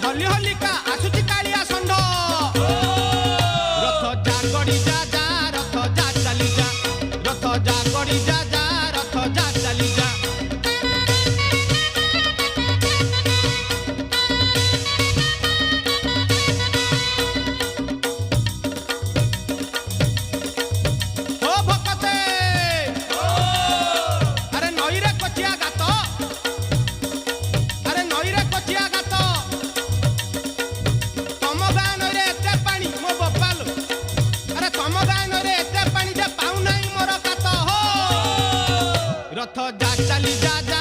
हली हलिका आसुची कालिया षंढ रथ जा गड़ी जा जा रथ जा चली जा रथ जा गड़ी जा जा रथ जा चली जा रथ जा चली जा जा